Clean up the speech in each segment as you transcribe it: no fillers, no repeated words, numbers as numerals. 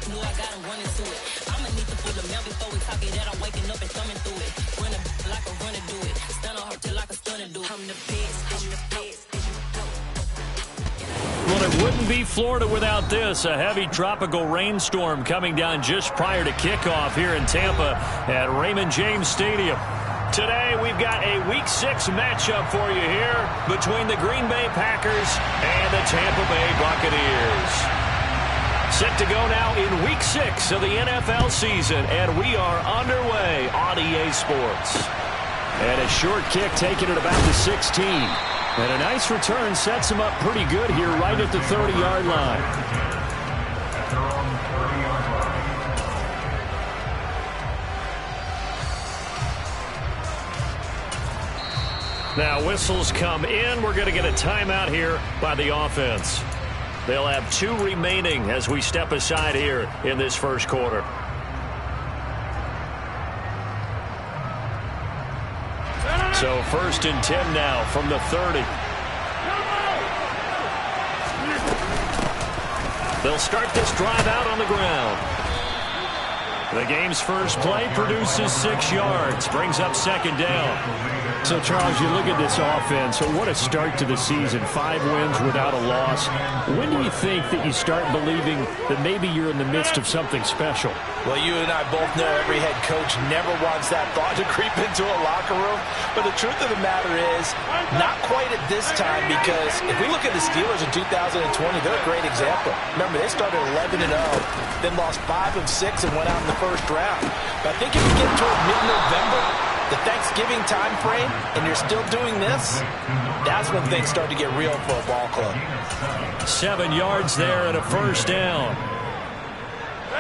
Knew I got him running to it. I'ma need to pull the mail before we talk it out. I'm waking up and thumbing through it. Run a like a runner do it. Stun on her till like a stunner do. I'm the best. Well, it wouldn't be Florida without this. A heavy tropical rainstorm coming down just prior to kickoff here in Tampa at Raymond James Stadium. Today, we've got a Week 6 matchup for you here between the Green Bay Packers and the Tampa Bay Buccaneers. Set to go now in Week 6 of the NFL season, and we are underway on EA Sports. And a short kick taken at about the 16. And a nice return sets him up pretty good here right at the 30-yard line. Now whistles come in. We're going to get a timeout here by the offense. They'll have 2 remaining as we step aside here in this first quarter. So 1st and 10 now from the 30. They'll start this drive out on the ground. The game's first play produces 6 yards, brings up 2nd down. So, Charles, you look at this offense, what a start to the season. 5 wins without a loss. When do you think that you start believing that maybe you're in the midst of something special? Well, you and I both know every head coach never wants that thought to creep into a locker room. But the truth of the matter is, not quite at this time, because if we look at the Steelers in 2020, they're a great example. Remember, they started 11-0, then lost 5 of 6 and went out in the first round. But I think if you get toward mid-November, the Thanksgiving time frame, and you're still doing this, that's when things start to get real for a ball club. 7 yards there and a 1st down.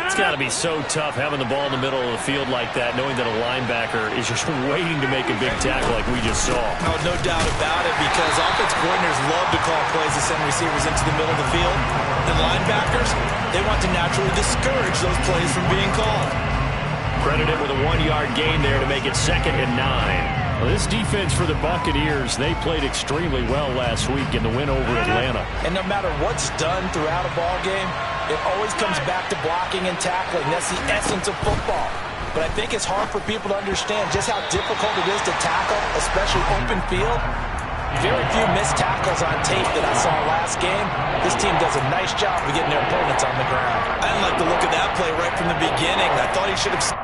It's got to be so tough having the ball in the middle of the field like that, knowing that a linebacker is just waiting to make a big tackle like we just saw. Oh, no doubt about it, because offense coordinators love to call plays to send receivers into the middle of the field. And linebackers, they want to naturally discourage those plays from being called. Credited with a 1-yard gain there to make it 2nd and 9. Well, this defense for the Buccaneers, they played extremely well last week in the win over Atlanta. And no matter what's done throughout a ball game, it always comes back to blocking and tackling. That's the essence of football. But I think it's hard for people to understand just how difficult it is to tackle, especially open field. Very few missed tackles on tape that I saw last game. This team does a nice job of getting their opponents on the ground. I didn't like the look of that play right from the beginning. I thought he should have...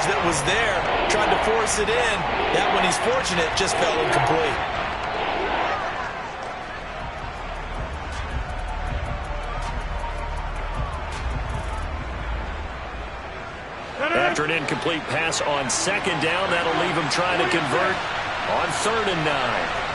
that was there, tried to force it in. That one, he's fortunate, just fell incomplete. After an incomplete pass on 2nd down, that'll leave him trying to convert on 3rd and 9.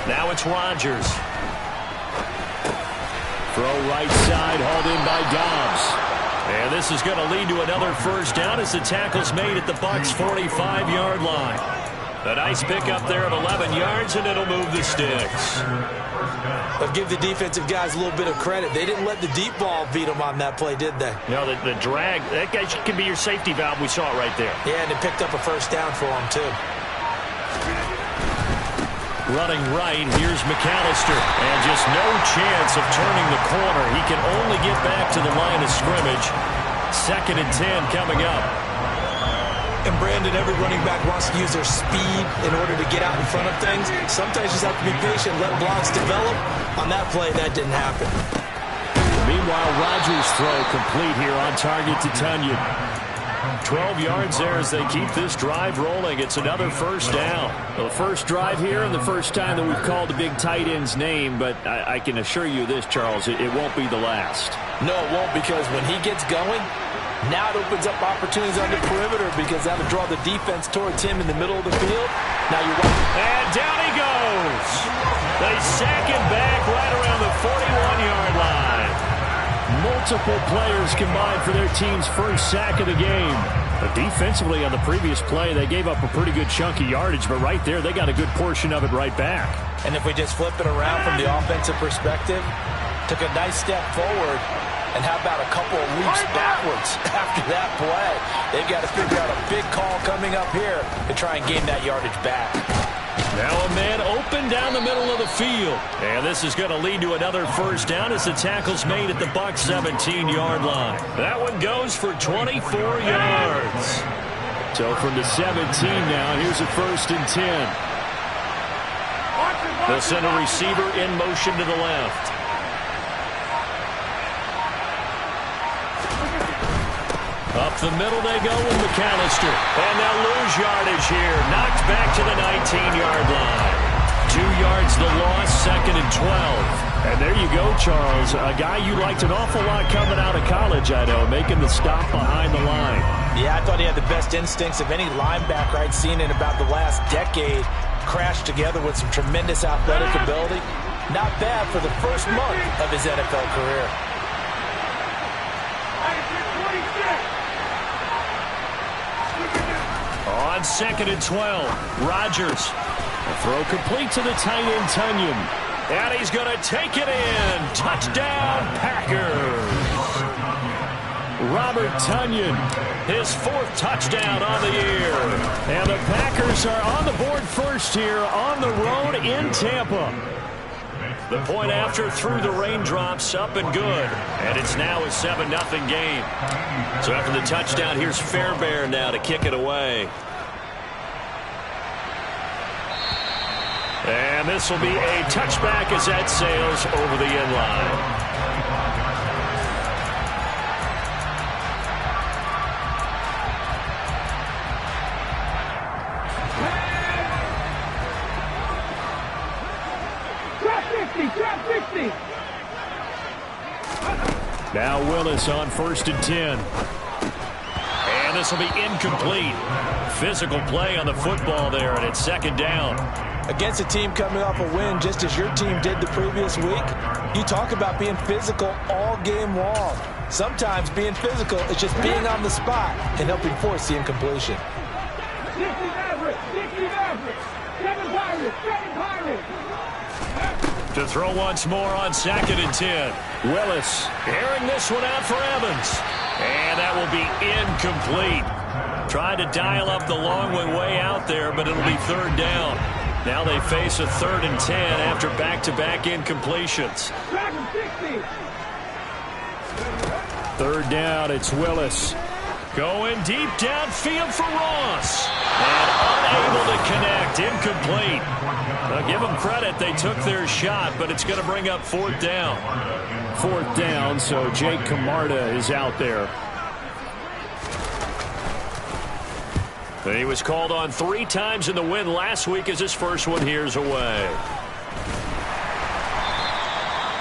Now it's Rodgers. Throw right side, hauled in by Dobbs. And this is going to lead to another 1st down as the tackle's made at the Bucs' 45-yard line. A nice pickup there of 11 yards, and it'll move the sticks. I'll give the defensive guys a little bit of credit. They didn't let the deep ball beat them on that play, did they? No, the drag, that guy can be your safety valve. We saw it right there. Yeah, and it picked up a 1st down for them, too. Running right, here's McAllister. And just no chance of turning the corner. He can only get back to the line of scrimmage. 2nd and 10 coming up. And Brandon, every running back wants to use their speed in order to get out in front of things. Sometimes you just have to be patient, let blocks develop. On that play, that didn't happen. Meanwhile, Rodgers' throw complete here on target to Tunyon. 12 yards there as they keep this drive rolling. It's another 1st down. Well, the first drive here and the first time that we've called the big tight end's name, but I can assure you this, Charles, it won't be the last. No, it won't, because when he gets going, now it opens up opportunities on the perimeter, because that'll draw the defense towards him in the middle of the field. Now you're watching. And down he goes. They sack him back right around the 41-yard line. multiple players combined for their team's first sack of the game. But defensively on the previous play, they gave up a pretty good chunk of yardage, but right there, they got a good portion of it right back. And if we just flip it around from the offensive perspective, took a nice step forward, and how about a couple of leaps backwards after that play? They've got to figure out a big call coming up here to try and gain that yardage back. Now a man open down the middle of the field. And this is going to lead to another first down as the tackle's made at the Bucs 17-yard line. That one goes for 24 yards. So from the 17 now, here's a 1st and 10. They'll send a receiver in motion to the left. Up the middle they go with McAllister. And they'll lose yardage here. Knocked back to the 19-yard line. 2 yards the loss, 2nd and 12. And there you go, Charles. A guy you liked an awful lot coming out of college, I know, making the stop behind the line. Yeah, I thought he had the best instincts of any linebacker I'd seen in about the last decade. Crashed together with some tremendous athletic ability. Not bad for the first month of his NFL career. On 2nd and 12, Rodgers. A throw complete to the tight end, Tonyan. And he's going to take it in. Touchdown, Packers. Robert Tonyan, his 4th touchdown on the year. And the Packers are on the board first here on the road in Tampa. The point after through the raindrops, up and good. And it's now a 7-0 game. So after the touchdown, here's Fairbairn now to kick it away. And this will be a touchback as that sails over the end line. Now Willis on 1st and 10. And this will be incomplete. Physical play on the football there, and it's 2nd down. Against a team coming off a win just as your team did the previous week, you talk about being physical all game long. Sometimes being physical is just being on the spot and helping force the incompletion. To throw once more on 2nd and 10. Willis airing this one out for Evans. And that will be incomplete. Tried to dial up the long one way out there, but it'll be 3rd down. Now they face a 3rd and 10 after back-to-back incompletions. 3rd down, it's Willis. Going deep downfield for Ross. And unable to connect, incomplete. Now give them credit, they took their shot, but it's going to bring up 4th down. 4th down, so Jake Camarda is out there. He was called on 3 times in the win last week as his first one here's away.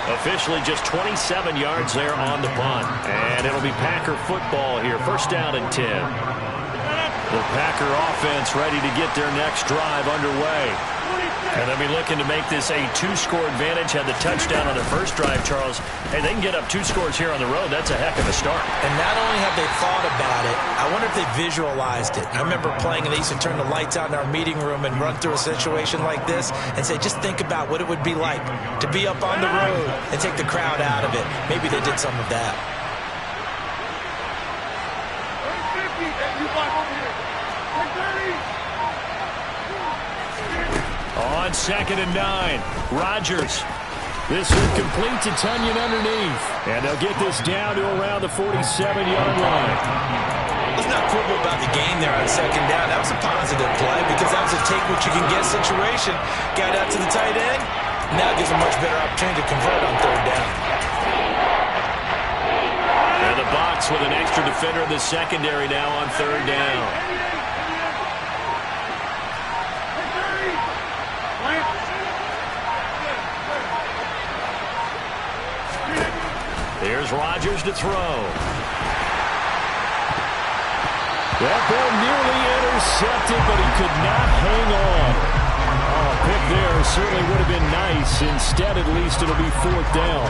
Officially just 27 yards there on the punt. And it'll be Packer football here. 1st down and 10. The Packer offense ready to get their next drive underway. And they'll be looking to make this a 2-score advantage. Had the touchdown on their first drive, Charles. Hey, they can get up 2 scores here on the road. That's a heck of a start. And not only have they thought about it, I wonder if they visualized it. I remember playing, and they used to turn the lights out in our meeting room and run through a situation like this and say, just think about what it would be like to be up on the road and take the crowd out of it. Maybe they did some of that. On 2nd and 9, Rodgers. This one complete to Tonyan underneath. And they'll get this down to around the 47-yard line. Let's not quibble about the gain there on 2nd down. That was a positive play because that was a take-what-you-can-get situation. Got out to the tight end. Now gives a much better opportunity to convert on 3rd down. And the Bucs with an extra defender in the secondary now on 3rd down. Here's Rodgers to throw. That ball nearly intercepted, but he could not hang on. Oh, a pick there certainly would have been nice. Instead, at least, it'll be 4th down.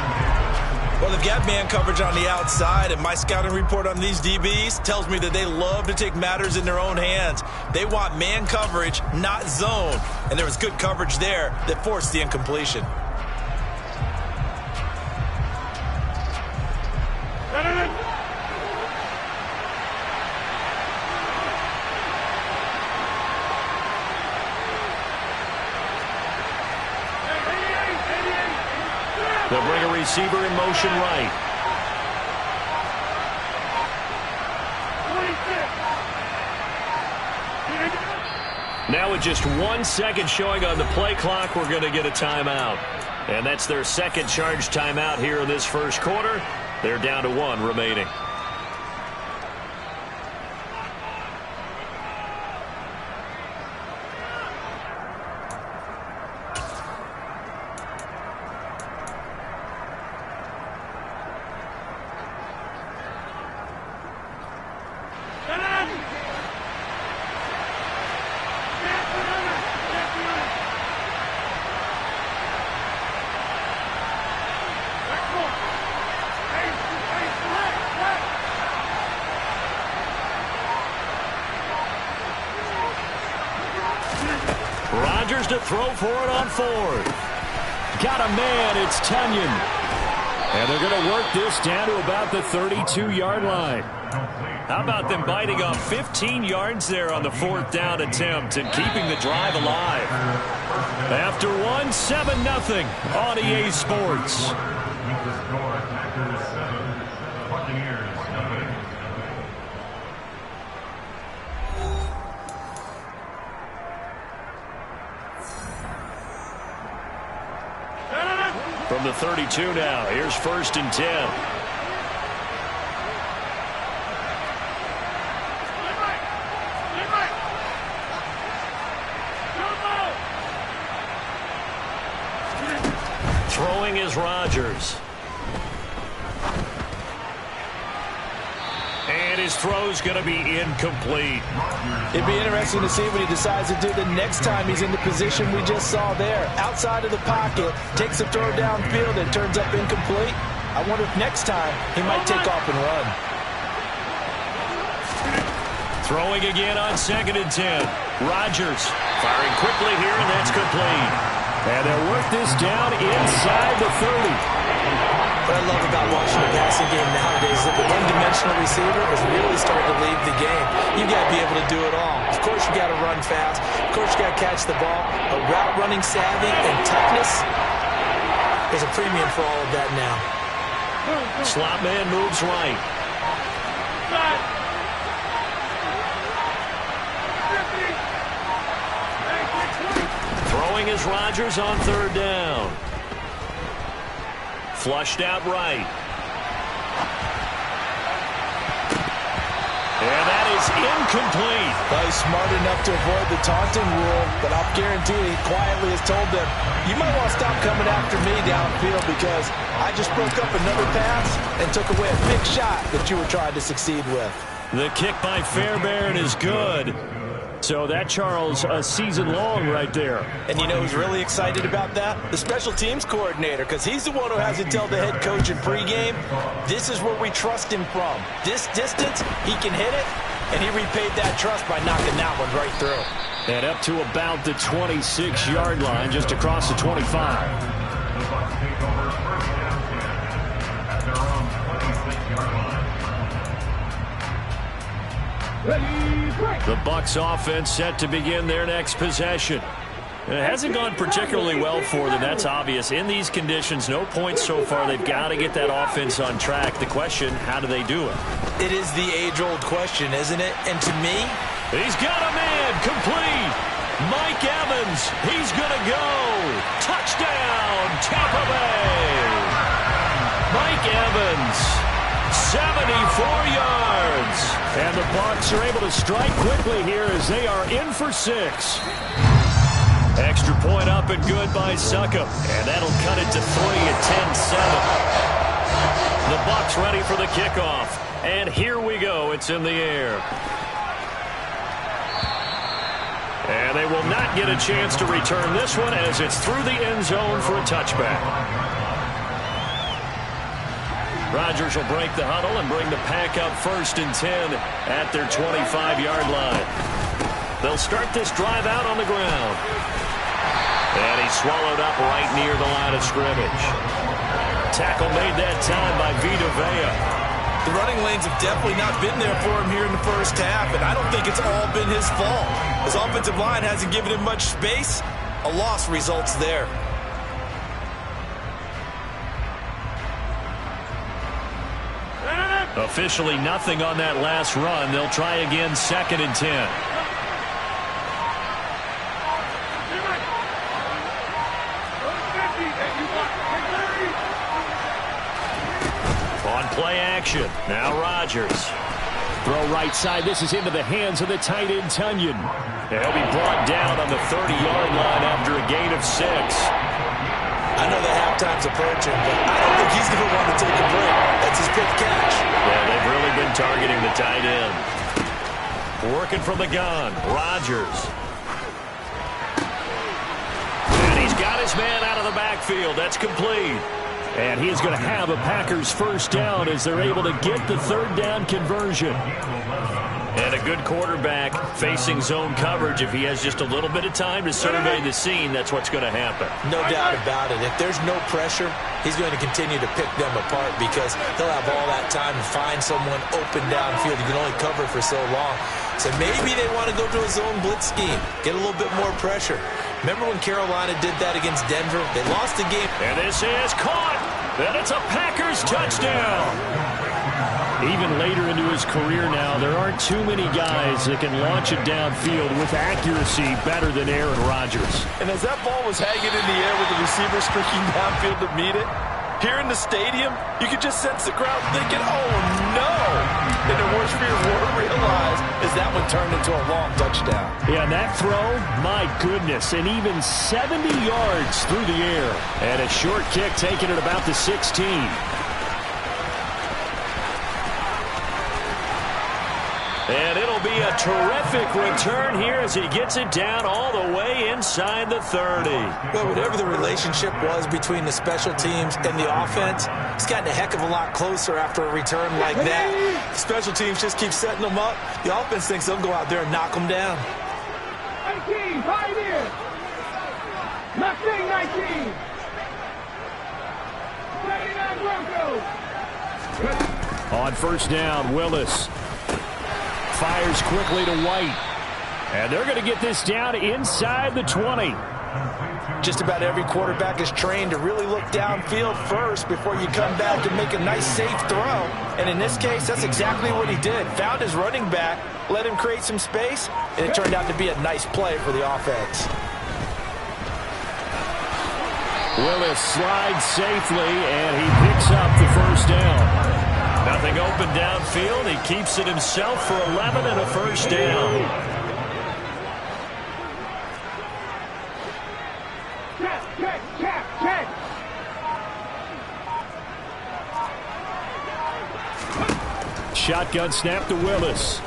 Well, they've got man coverage on the outside, and my scouting report on these DBs tells me that they love to take matters in their own hands. They want man coverage, not zone. And there was good coverage there that forced the incompletion. They'll bring a receiver in motion right. Now with just 1 second showing on the play clock, we're going to get a timeout. And that's their second charge timeout here in this first quarter. They're down to 1 remaining. Rodgers to throw for it on 4th. Got a man, it's Tunyon. And they're going to work this down to about the 32-yard line. How about them biting off 15 yards there on the 4th down attempt and keeping the drive alive? After 1, 7-0 on EA Sports. From the 32 now, here's 1st and 10. Throwing is Rodgers. And his throw's going to be incomplete. It'd be interesting to see what he decides to do the next time he's in the position we just saw there. Outside of the pocket, takes a throw downfield and turns up incomplete. I wonder if next time he might take off and run. Throwing again on 2nd and 10. Rodgers firing quickly here, and that's complete. And they'll work this down inside the 30. What I love about watching the passing game nowadays is that the one-dimensional receiver is really starting to leave the game. You've got to be able to do it all. Of course, you've got to run fast. Of course, you've got to catch the ball. But route running savvy and toughness is a premium for all of that now. Slot man moves right. Throwing is Rodgers on 3rd down. Flushed out right. And that is incomplete. Well, he's smart enough to avoid the taunting rule, but I'll guarantee he quietly has told them, you might want to stop coming after me downfield because I just broke up another pass and took away a big shot that you were trying to succeed with. The kick by Fairbairn is good. So that, Charles, a season long right there. And you know who's really excited about that? The special teams coordinator, because he's the one who has to tell the head coach in pregame, this is where we trust him from. This distance, he can hit it, and he repaid that trust by knocking that one right through. And up to about the 26-yard line, just across the 25. The Bucs offense set to begin their next possession. It hasn't gone particularly well for them, that's obvious. In these conditions, no points so far. They've got to get that offense on track. The question, how do they do it? It is the age-old question, isn't it? And to me, he's got a man, complete. Mike Evans, he's going to go. Touchdown, Tampa Bay. Mike Evans, 74 yards. And the Bucs are able to strike quickly here as they are in for 6. Extra point up and good by Succop. And that'll cut it to 3 at 10-7. The Bucs ready for the kickoff. And here we go. It's in the air. And they will not get a chance to return this one as it's through the end zone for a touchback. Rodgers will break the huddle and bring the pack up 1st and 10 at their 25-yard line. They'll start this drive out on the ground. And he's swallowed up right near the line of scrimmage. Tackle made that time by Vita Vea. The running lanes have definitely not been there for him here in the first half, and I don't think it's all been his fault. His offensive line hasn't given him much space. A loss results there. Officially nothing on that last run. They'll try again 2nd and 10. On play action. Now Rodgers. Throw right side. This is into the hands of the tight end, Tonyan. He'll be brought down on the 30-yard line after a gain of 6. I know the halftime's approaching, but I don't think he's going to want to take a break. That's his fifth catch. Yeah, they've really been targeting the tight end. Working from the gun, Rodgers. And he's got his man out of the backfield. That's complete. And he's going to have a Packers first down as they're able to get the 3rd down conversion. And a good quarterback facing zone coverage. If he has just a little bit of time to survey the scene, that's what's going to happen. No doubt about it. If there's no pressure, he's going to continue to pick them apart because he'll have all that time to find someone open downfield. You can only cover for so long. So maybe they want to go to a zone blitz scheme, get a little bit more pressure. Remember when Carolina did that against Denver? They lost the game. And this is caught. And it's a Packers touchdown. Even later into his career now, there aren't too many guys that can launch it downfield with accuracy better than Aaron Rodgers. And as that ball was hanging in the air with the receiver streaking downfield to meet it, here in the stadium, you could just sense the crowd thinking, oh, no. And the worst fear were realized as that one turned into a long touchdown. Yeah, and that throw, my goodness, and even 70 yards through the air. And a short kick taken at about the 16. And it'll be a terrific return here as he gets it down all the way inside the 30. Well, whatever the relationship was between the special teams and the offense, it's gotten a heck of a lot closer after a return like that. The special teams just keep setting them up. The offense thinks they'll go out there and knock them down. 19, Pioneer! Mustang 19! 39 Broncos! On first down, Willis fires quickly to White. And they're going to get this down inside the 20. Just about every quarterback is trained to really look downfield first before you come back and make a nice, safe throw. And in this case, that's exactly what he did. Found his running back, let him create some space, and it turned out to be a nice play for the offense. Willis slides safely, and he picks up the first down. Nothing open downfield. He keeps it himself for 11 and a first down. Shotgun snap to Willis.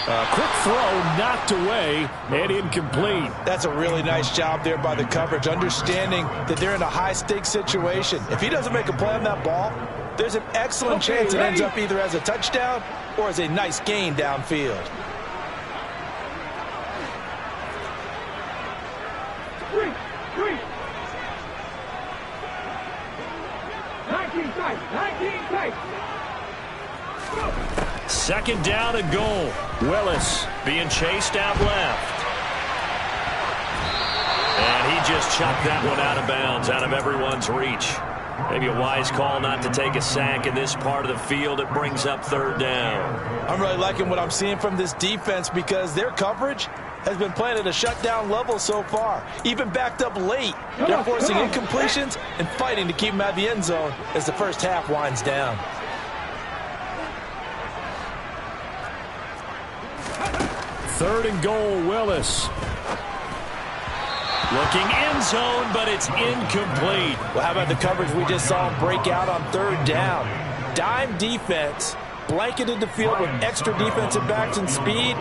A quick throw knocked away and incomplete. That's a really nice job there by the coverage, understanding that they're in a high-stakes situation. If he doesn't make a play on that ball, there's an excellent chance it ends up either as a touchdown or as a nice gain downfield. Three. 19 tight. Second down and goal. Willis being chased out left. And he just chucked that one out of bounds, out of everyone's reach. Maybe a wise call not to take a sack in this part of the field. It brings up third down. I'm really liking what I'm seeing from this defense because their coverage has been playing at a shutdown level so far. Even backed up late. They're forcing incompletions and fighting to keep them out of the end zone as the first half winds down. Third and goal, Willis. Looking end zone, but it's incomplete. Well, how about the coverage we just saw him break out on third down? Dime defense, blanketed the field with extra defensive backs and speed,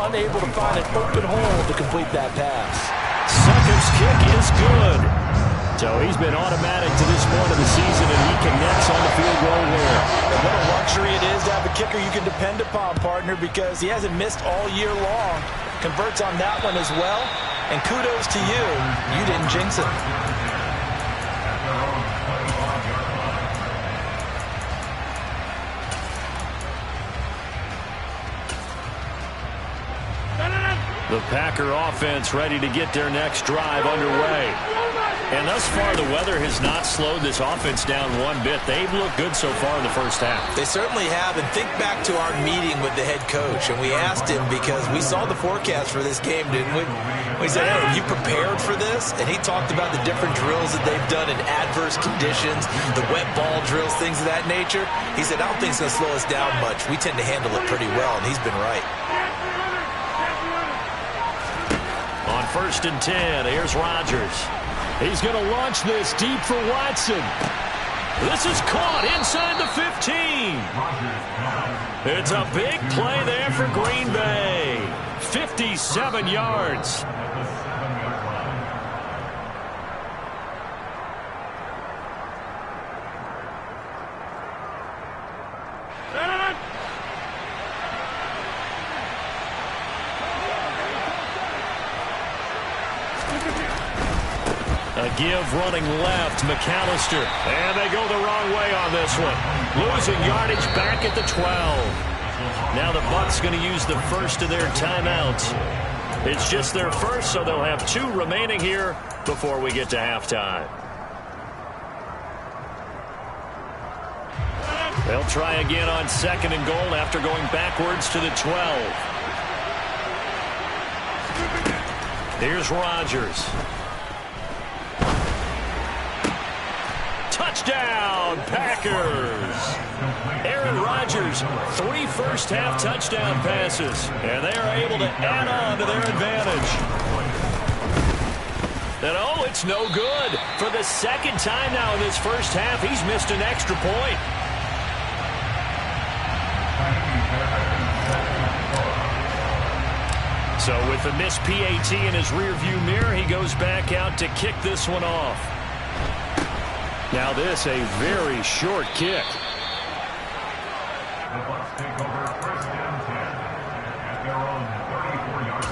unable to find an open hole to complete that pass. Sucker's kick is good. So he's been automatic to this point of the season, and he connects on the field goal here. And what a luxury it is to have a kicker you can depend upon, partner, because he hasn't missed all year long. Converts on that one as well. And kudos to you. You didn't jinx it. The Packer offense ready to get their next drive underway. And thus far, the weather has not slowed this offense down one bit. They've looked good so far in the first half. They certainly have. And think back to our meeting with the head coach. And we asked him because we saw the forecast for this game, didn't we? We said, hey, are you prepared for this? And he talked about the different drills that they've done in adverse conditions, the wet ball drills, things of that nature. He said, I don't think it's going to slow us down much. We tend to handle it pretty well, and he's been right. On 1st and 10, here's Rodgers. He's going to launch this deep for Watson. This is caught inside the 15. It's a big play there for Green Bay. 57 yards. A give running left, McAllister. And they go the wrong way on this one. Losing yardage back at the 12. Now the Bucs going to use the first of their timeouts. It's just their first, so they'll have 2 remaining here before we get to halftime. They'll try again on 2nd and goal after going backwards to the 12. Here's Rodgers. Touchdown, Packers! Aaron Rodgers, 3 first-half touchdown passes, and they are able to add on to their advantage. And oh, it's no good. For the 2nd time now in this first half, he's missed an extra point. So with the missed PAT in his rearview mirror, he goes back out to kick this one off. Now this, a very short kick. The Bucs take over 1st and 10 at their own 34-yard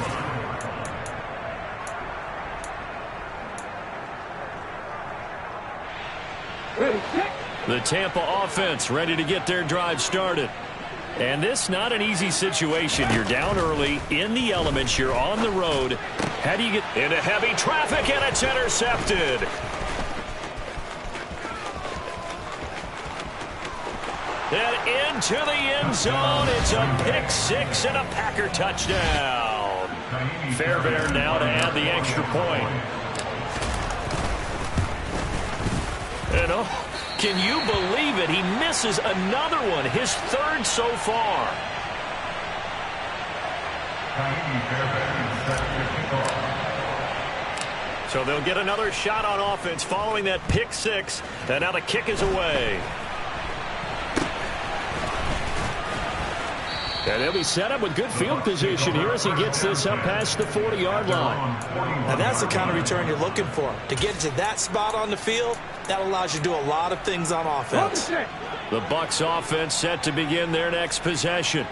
line. The Tampa offense ready to get their drive started. And this not an easy situation. You're down early, in the elements, you're on the road. How do you get into heavy traffic, and it's intercepted? And into the end zone. It's a pick 6 and a Packer touchdown. Fairbairn now to add the extra point. And oh, can you believe it? He misses another one, his 3rd so far. So they'll get another shot on offense following that pick 6. And now the kick is away. And he'll be set up with good field position here as he gets this up past the 40-yard line. Now that's the kind of return you're looking for. To get to that spot on the field, that allows you to do a lot of things on offense. The Bucs offense set to begin their next possession.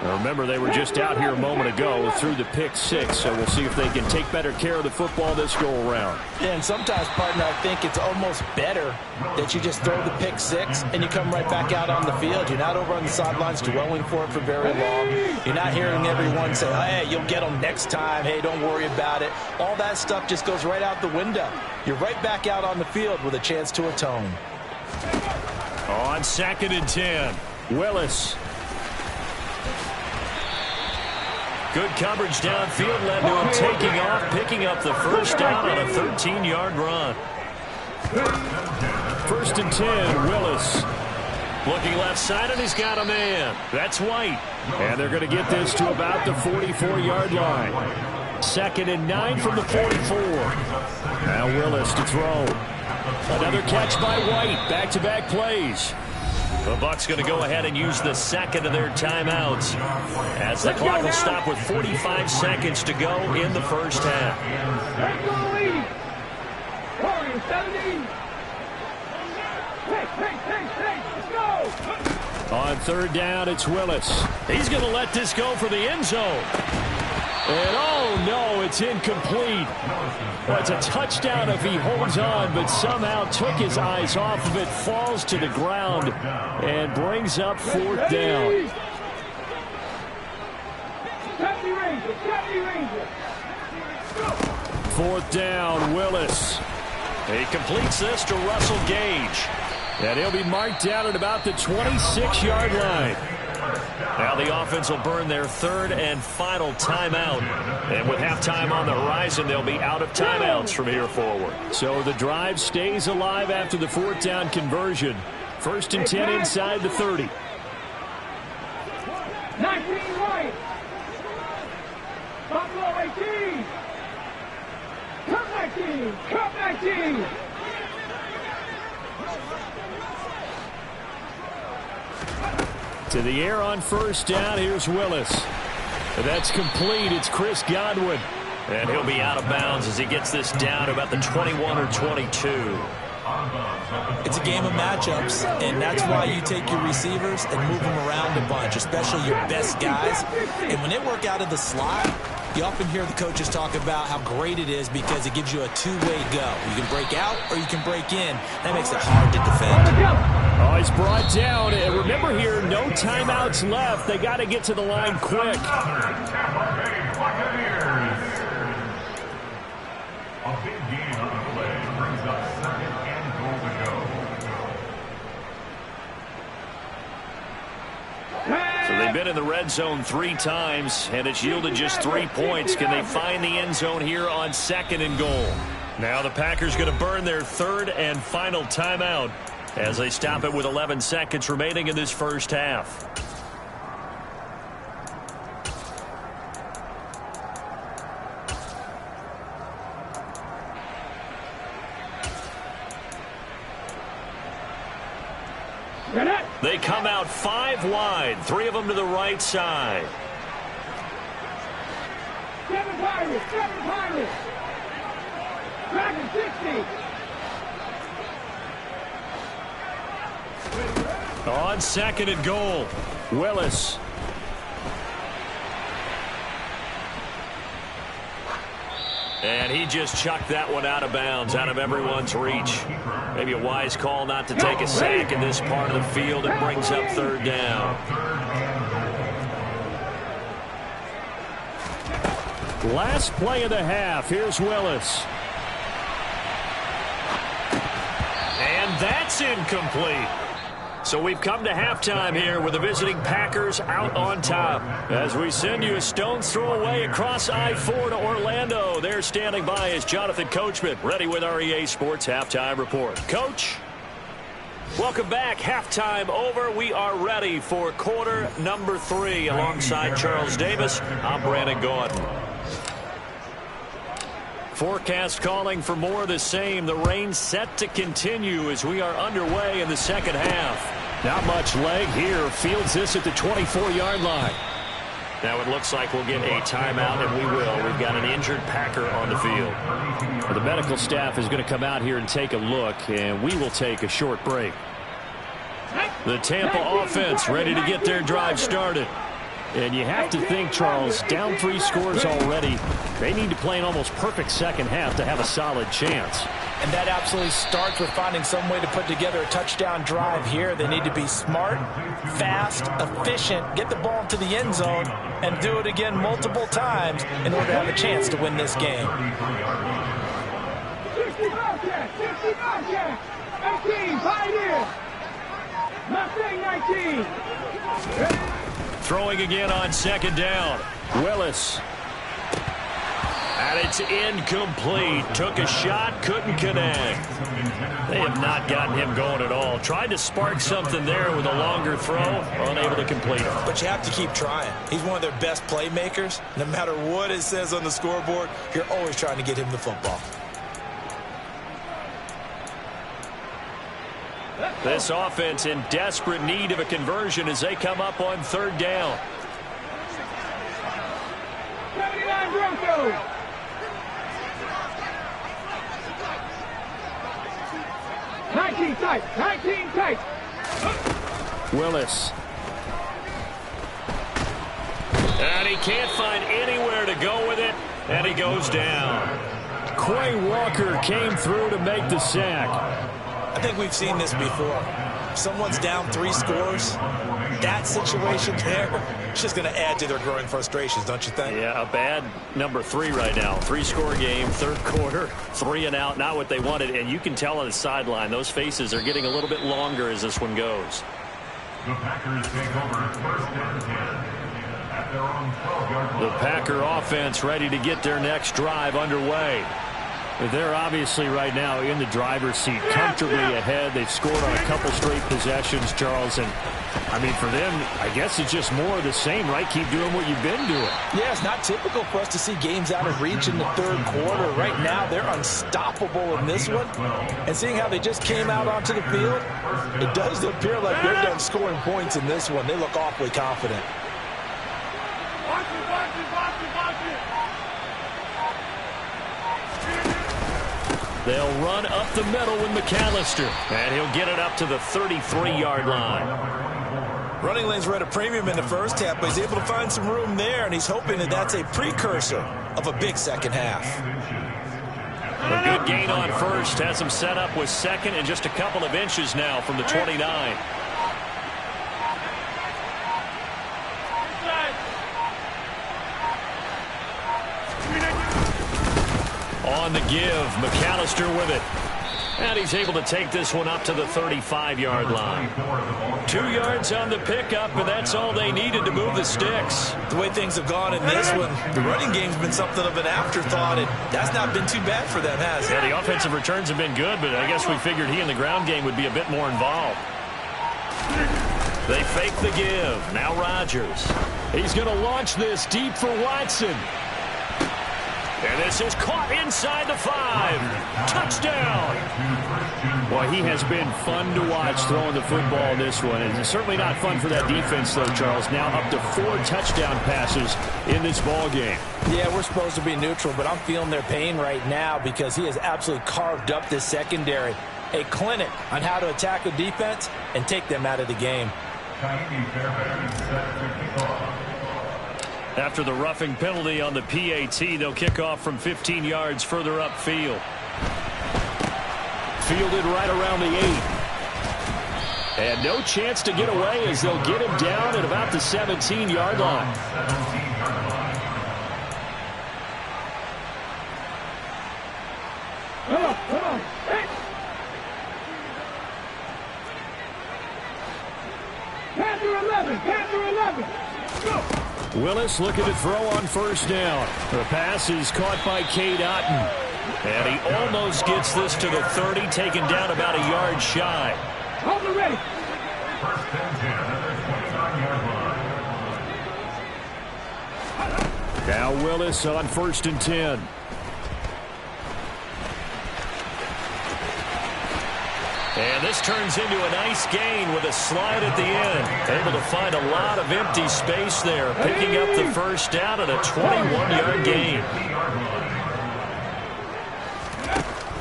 Now remember, they were just out here a moment ago through the pick 6, so we'll see if they can take better care of the football this go-around. Yeah, and sometimes, partner, I think it's almost better that you just throw the pick 6 and you come right back out on the field. You're not over on the sidelines dwelling for it for very long. You're not hearing everyone say, hey, you'll get them next time. Hey, don't worry about it. All that stuff just goes right out the window. You're right back out on the field with a chance to atone. On 2nd and 10, Willis. Good coverage downfield led to him taking off, picking up the first down on a 13-yard run. 1st and 10, Willis. Looking left side, and he's got a man. That's White. And they're going to get this to about the 44-yard line. 2nd and 9 from the 44. Now Willis to throw. Another catch by White. Back-to-back plays. The Bucs going to go ahead and use the 2nd of their timeouts as the clock will stop with 45 seconds to go in the first half. 70. Let's go. On third down, it's Willis. He's going to let this go for the end zone. And oh no, it's incomplete. Well, it's a touchdown if he holds on, but somehow took his eyes off of it, falls to the ground, and brings up fourth down. 70 Rangers. Fourth down, Willis. He completes this to Russell Gage. And he'll be marked down at about the 26-yard line. Now the offense will burn their third and final timeout. And with halftime on the horizon, they'll be out of timeouts from here forward. So the drive stays alive after the fourth down conversion. First and 10 inside the 30. 19 right. Buffalo 18. Cup 19. To the air on first down. Here's Willis. That's complete. It's Chris Godwin. And he'll be out of bounds as he gets this down to about the 21 or 22. It's a game of matchups, and that's why you take your receivers and move them around a bunch, especially your best guys. And when they work out of the slot, you often hear the coaches talk about how great it is because it gives you a two-way go. You can break out or you can break in. That makes it hard to defend. Oh, he's brought down. And remember here, no timeouts left. They got to get to the line quick. A big game on the play brings up second and goal to go. So they've been in the red zone 3 times, and it's yielded just 3 points. Can they find the end zone here on second and goal? Now the Packers going to burn their third and final timeout as they stop it with 11 seconds remaining in this first half. They come out 5 wide, 3 of them to the right side. 7 Pirates. Dragon 60. On second and goal, Willis. And he just chucked that one out of bounds, out of everyone's reach. Maybe a wise call not to take a sack in this part of the field. It brings up third down. Last play of the half. Here's Willis. And that's incomplete. So we've come to halftime here with the visiting Packers out on top. As we send you a stone's throw away across I-4 to Orlando. There standing by is Jonathan Coachman, ready with our EA Sports Halftime Report. Coach, welcome back. Halftime over. We are ready for quarter number 3 alongside Charles Davis. I'm Brandon Gaudin. Forecast calling for more of the same. The rain set to continue as we are underway in the second half. Not much leg here. Fields this at the 24-yard line. Now it looks like we'll get a timeout, and we will. We've got an injured Packer on the field. The medical staff is going to come out here and take a look, and we will take a short break. The Tampa offense ready to get their drive started. And you have to think, Charles, down 3 scores already. They need to play an almost perfect second half to have a solid chance. And that absolutely starts with finding some way to put together a touchdown drive here. They need to be smart, fast, efficient, get the ball to the end zone, and do it again multiple times in order to have a chance to win this game. 60 Bobcats. 18, Pioneer. Mustang 19. Throwing again on second down. Willis. And it's incomplete. Took a shot, couldn't connect. They have not gotten him going at all. Tried to spark something there with a longer throw. Unable to complete it. But you have to keep trying. He's one of their best playmakers. No matter what it says on the scoreboard, you're always trying to get him the football. This offense in desperate need of a conversion as they come up on third down. 79 Broncos. team tight. Tag team tight. Willis. And he can't find anywhere to go with it, and he goes down. Quay Walker came through to make the sack. I think we've seen this before. Someone's down 3 scores. That situation there, it's just going to add to their growing frustrations, don't you think? Yeah, a bad number 3 right now. 3-score game, third quarter, 3 and out, not what they wanted. And you can tell on the sideline, those faces are getting a little bit longer as this one goes. The Packers take over first and 10 at their own 12-yard line. The Packer offense ready to get their next drive underway. They're obviously right now in the driver's seat, comfortably ahead. They've scored on a couple straight possessions, Charles. And, I mean, for them, I guess it's just more of the same, right? Keep doing what you've been doing. Yeah, it's not typical for us to see games out of reach in the third quarter. Right now, they're unstoppable in this one. And seeing how they just came out onto the field, it does appear like they're done scoring points in this one. They look awfully confident. Watch it, watch it, watch it, watch it. They'll run up the middle with McAllister, and he'll get it up to the 33-yard line. Running lanes were at a premium in the first half, but he's able to find some room there, and he's hoping that that's a precursor of a big second half. A good gain on first has him set up with second and just a couple of inches now from the 29. On the give, McAllister with it. And he's able to take this one up to the 35-yard line. 2 yards on the pickup, and that's all they needed to move the sticks. The way things have gone in this one, the running game's been something of an afterthought, and that's not been too bad for them, has it? Yeah, the offensive returns have been good, but I guess we figured he in the ground game would be a bit more involved. They fake the give. Now Rodgers. He's going to launch this deep for Watson. And this is caught inside the 5. Touchdown. Boy, he has been fun to watch throwing the football in this one. And it's certainly not fun for that defense, though, Charles. Now up to 4 touchdown passes in this ball game. Yeah, we're supposed to be neutral, but I'm feeling their pain right now because he has absolutely carved up this secondary. A clinic on how to attack a defense and take them out of the game. After the roughing penalty on the PAT, they'll kick off from 15 yards further upfield. Fielded right around the 8. And no chance to get away as they'll get him down at about the 17-yard line. Come on. Hey. Panther 11. Go. Willis looking to throw on first down. The pass is caught by Cade Otton. And he almost gets this to the 30, taken down about a yard shy. Hold it ready. First and 10 at their 29-yard line. Now Willis on first and 10. And this turns into a nice gain with a slide at the end. Able to find a lot of empty space there, picking up the first down at a 21-yard gain.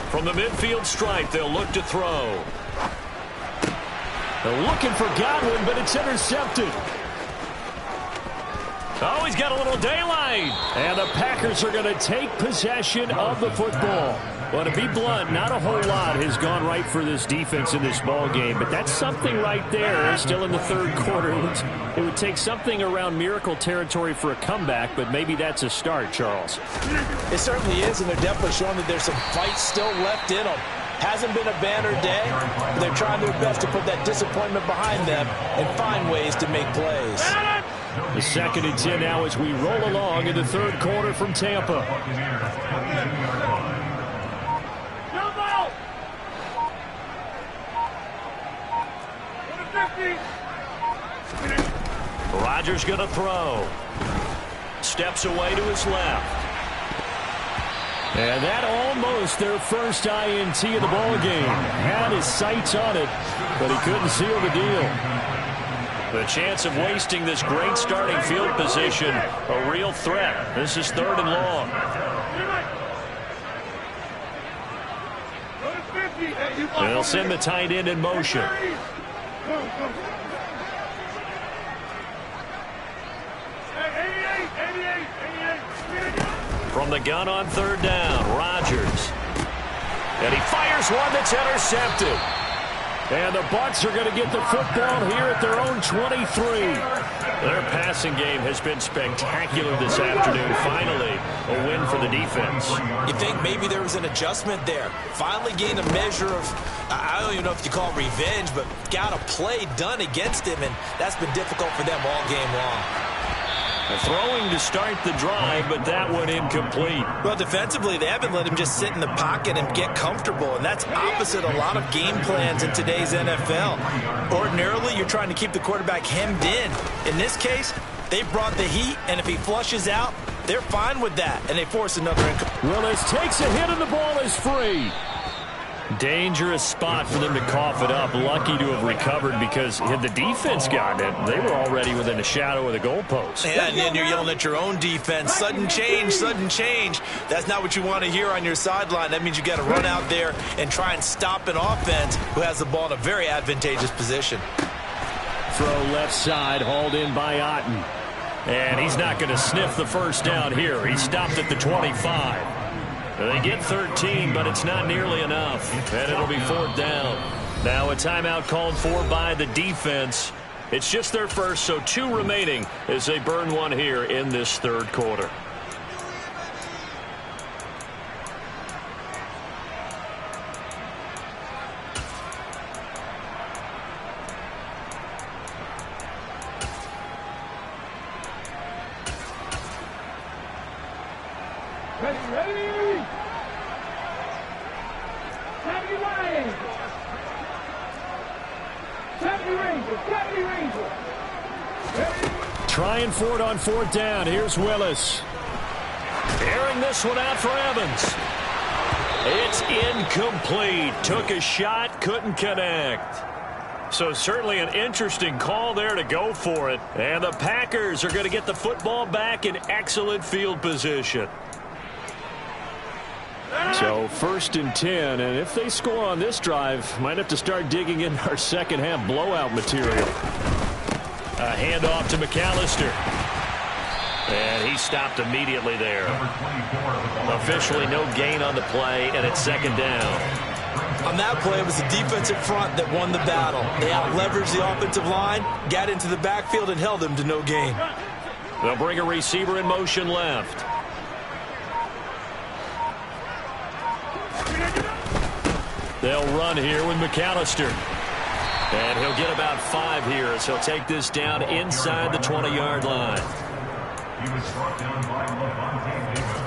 From the midfield stripe, they'll look to throw. They're looking for Godwin, but it's intercepted. Oh, he's got a little daylight. And the Packers are going to take possession of the football. Well, to be blunt, not a whole lot has gone right for this defense in this ball game, but that's something right there. Still in the third quarter. It would take something around miracle territory for a comeback, but maybe that's a start, Charles. It certainly is, and they're definitely showing that there's some fight still left in them. Hasn't been a banner day, but they're trying their best to put that disappointment behind them and find ways to make plays. The 2nd and 10 now as we roll along in the third quarter from Tampa. Rodgers going to throw. Steps away to his left. And that almost their first INT of the ball game. Had his sights on it, but he couldn't seal the deal. The chance of wasting this great starting field position, a real threat. This is 3rd and long. They'll send the tight end in motion. From the gun on third down, Rodgers. And he fires one that's intercepted. And the Bucs are going to get the football here at their own 23. Their passing game has been spectacular this afternoon. Finally, a win for the defense. You think maybe there was an adjustment there. Finally gained a measure of, I don't even know if you call it revenge, but got a play done against him, and that's been difficult for them all game long. Throwing to start the drive, but that one incomplete. Well, defensively, they haven't let him just sit in the pocket and get comfortable, and that's opposite a lot of game plans in today's NFL. Ordinarily, you're trying to keep the quarterback hemmed in. In this case, they brought the heat, and if he flushes out, they're fine with that, and they force another incomplete. Willis takes a hit, and the ball is free. Dangerous spot for them to cough it up. Lucky to have recovered because had the defense gotten it, they were already within a shadow of the goalpost. Yeah, and then you're yelling at your own defense. Sudden change, sudden change. That's not what you want to hear on your sideline. That means you got to run out there and try and stop an offense who has the ball in a very advantageous position. Throw left side, hauled in by Otten. And he's not going to sniff the first down here. He stopped at the 25. They get 13, but it's not nearly enough. And it'll be fourth down. Now a timeout called for by the defense. It's just their first, so 2 remaining as they burn one here in this third quarter. Trying for it on fourth down. Here's Willis. Airing this one out for Evans. It's incomplete. Took a shot, couldn't connect. So certainly an interesting call there to go for it. And the Packers are going to get the football back in excellent field position. So 1st and 10, and if they score on this drive, might have to start digging in our second half blowout material. A handoff to McAllister. And he stopped immediately there. Officially no gain on the play, and it's second down. On that play, it was the defensive front that won the battle. They out-leveraged the offensive line, got into the backfield, and held them to no gain. They'll bring a receiver in motion left. They'll run here with McAllister. And he'll get about 5 here as he'll take this down inside the 20-yard line. He was struck down by Levante Davis.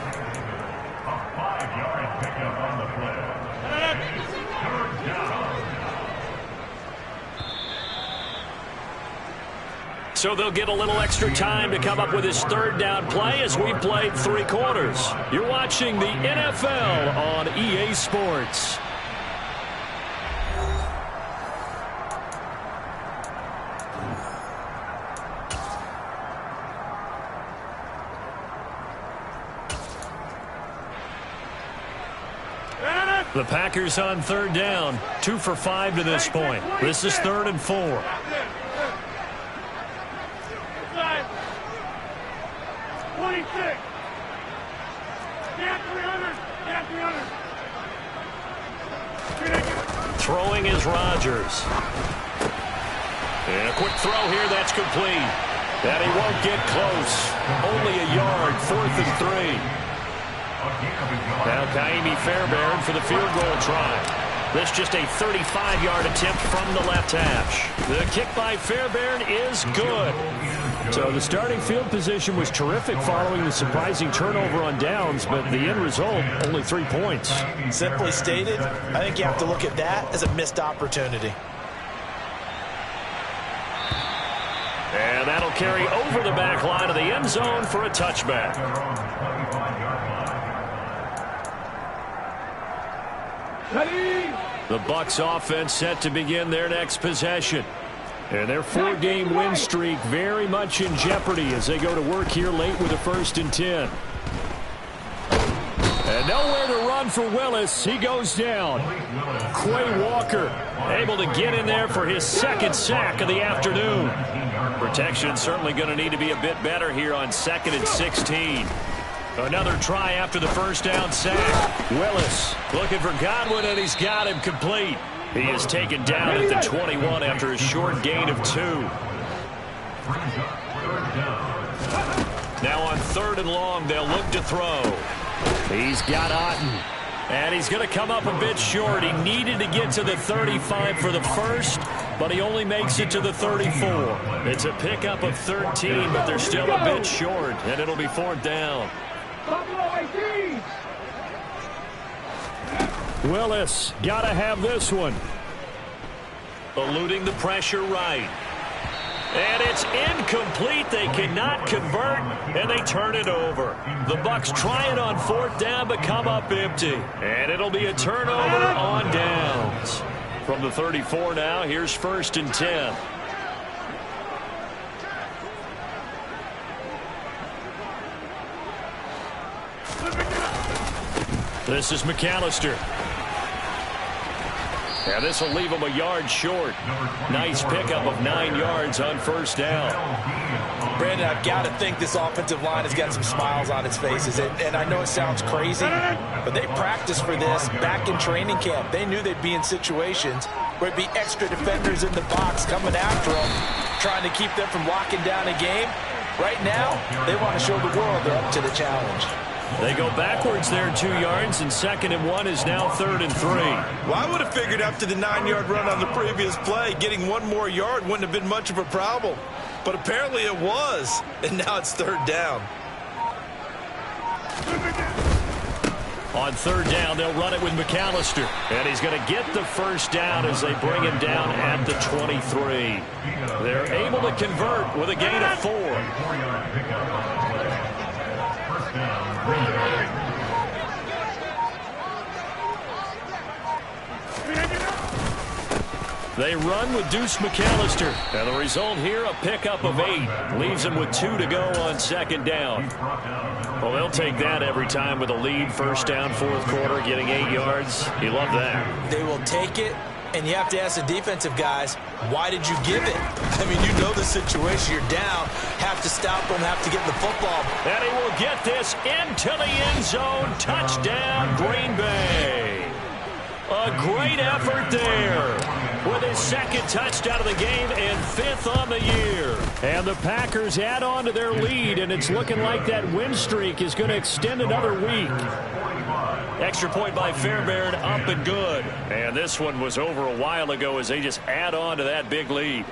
A 5-yard pickup on the play. Third down. So they'll get a little extra time to come up with his third down play as we've played 3 quarters. You're watching the NFL on EA Sports. The Packers on third down, 2 for 5 to this point. This is 3rd and 4. 26. Get 300. Get 300. Throwing is Rodgers. And a quick throw here, that's complete. And he won't get close. Only a yard, 4th and 3. Now Kaimi Fairbairn for the field goal try. This just a 35-yard attempt from the left hash. The kick by Fairbairn is good. So the starting field position was terrific following the surprising turnover on downs, but the end result, only 3 points. Simply stated, I think you have to look at that as a missed opportunity. And that'll carry over the back line of the end zone for a touchback. The Bucs offense set to begin their next possession. And their 4-game win streak very much in jeopardy as they go to work here late with a 1st and 10. And nowhere to run for Willis. He goes down. Quay Walker able to get in there for his second sack of the afternoon. Protection certainly going to need to be a bit better here on 2nd and 16. Another try after the first down sack. Willis looking for Godwin, and he's got him complete. He is taken down at the 21 after a short gain of 2. Now on 3rd and long, they'll look to throw. He's got Otten, and he's going to come up a bit short. He needed to get to the 35 for the first, but he only makes it to the 34. It's a pickup of 13, but they're still a bit short, and it'll be 4th down. Willis got to have this one. Eluding the pressure right. And it's incomplete. They cannot convert, and they turn it over. The Bucs try it on 4th down, but come up empty. And it'll be a turnover on downs. From the 34 now, here's 1st and 10. This is McAllister. And this will leave him a yard short. Nice pickup of 9 yards on 1st down. Brandon, I've got to think this offensive line has got some smiles on its faces. And I know it sounds crazy, but they practiced for this back in training camp. They knew they'd be in situations where it'd be extra defenders in the box coming after them, trying to keep them from locking down a game. Right now, they want to show the world they're up to the challenge. They go backwards there 2 yards, and 2nd and 1 is now 3rd and 3. Well, I would have figured after the 9-yard run on the previous play, getting 1 more yard wouldn't have been much of a problem. But apparently it was, and now it's 3rd down. On 3rd down, they'll run it with McAllister. And he's going to get the first down as they bring him down at the 23. They're able to convert with a gain of 4. They run with Deuce McAllister. And the result here, a pickup of 8. Leaves him with 2 to go on 2nd down. Well, they'll take that every time with a lead. 1st down, 4th quarter, getting 8 yards. You love that. They will take it, and you have to ask the defensive guys, why did you give it? I mean, you know the situation. You're down, have to stop them, have to get the football. And he will get this into the end zone. Touchdown, Green Bay. A great effort there with his 2nd touchdown of the game and 5th on the year. And the Packers add on to their lead, and it's looking like that win streak is going to extend another week. Extra point by Fairbairn, up and good. And this one was over a while ago as they just add on to that big lead.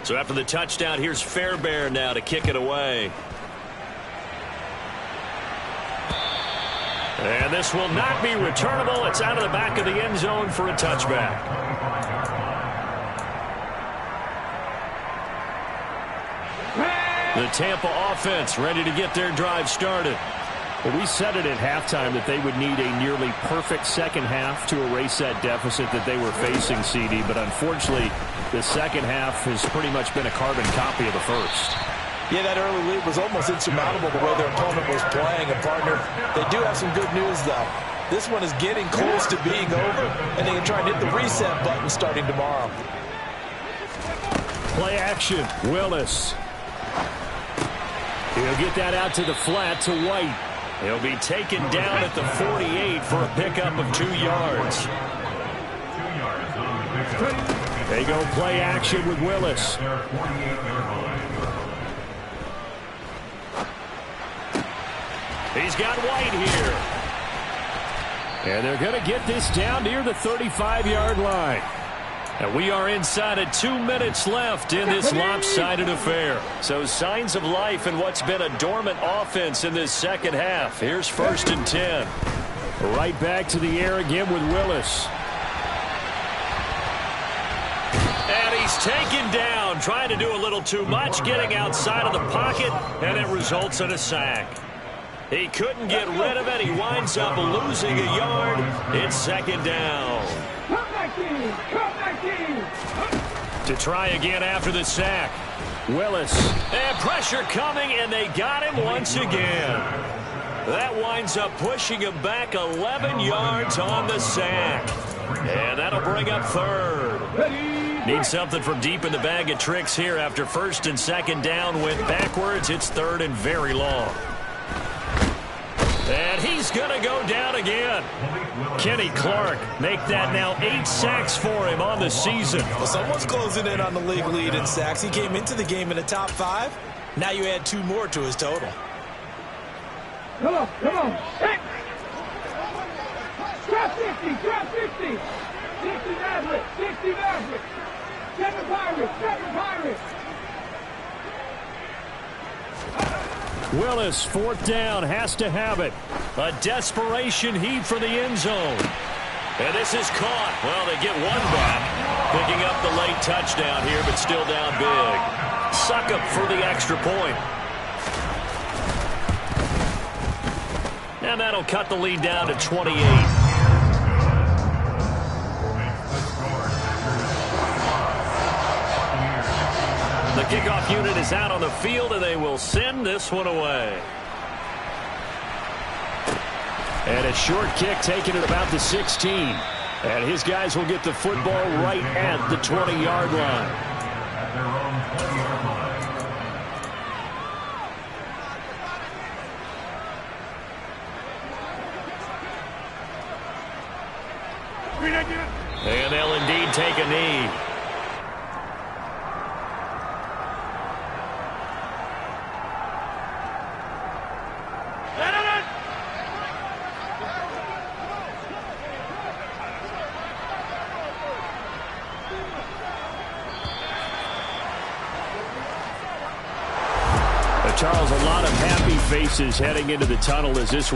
So after the touchdown, here's Fairbairn now to kick it away. And this will not be returnable. It's out of the back of the end zone for a touchback. The Tampa offense ready to get their drive started. Well, we said it at halftime that they would need a nearly perfect second half to erase that deficit that they were facing, CD. But unfortunately, the second half has pretty much been a carbon copy of the first. Yeah, that early lead was almost insurmountable the way their opponent was playing. And, partner, they do have some good news, though. This one is getting close to being over, and they can try and hit the reset button starting tomorrow. Play action, Willis. He'll get that out to the flat to White. He'll be taken down at the 48 for a pickup of 2 yards. They go play action with Willis. He's got White here. And they're going to get this down near the 35-yard line. And we are inside of 2 minutes left in this lopsided affair. So signs of life in what's been a dormant offense in this second half. Here's 1st and 10. Right back to the air again with Willis. And he's taken down, trying to do a little too much, getting outside of the pocket, and it results in a sack. He couldn't get rid of it. He winds up losing a yard. It's 2nd down. Come back in! Come back in! To try again after the sack. Willis. And pressure coming, and they got him once again. That winds up pushing him back 11 yards on the sack. And that'll bring up third. Need something from deep in the bag of tricks here after first and second down went backwards. It's third and very long. And he's going to go down again. Kenny Clark make that now 8 sacks for him on the season. Well, someone's closing in on the league lead in sacks. He came into the game in the top 5. Now you add 2 more to his total. Come on. Hey. Drop 60. 60 Maverick. 7 Pirates. Willis, fourth down, has to have it. A desperation heave for the end zone. And this is caught. Well, they get one back. Picking up the late touchdown here, but still down big. Succop for the extra point. And that'll cut the lead down to 28. The kickoff unit is out on the field, and they will send this one away. And a short kick taken at about the 16. And his guys will get the football right at the 20-yard line. At their own 20-yard line. And they'll indeed take a knee. Charles, a lot of happy faces heading into the tunnel as this one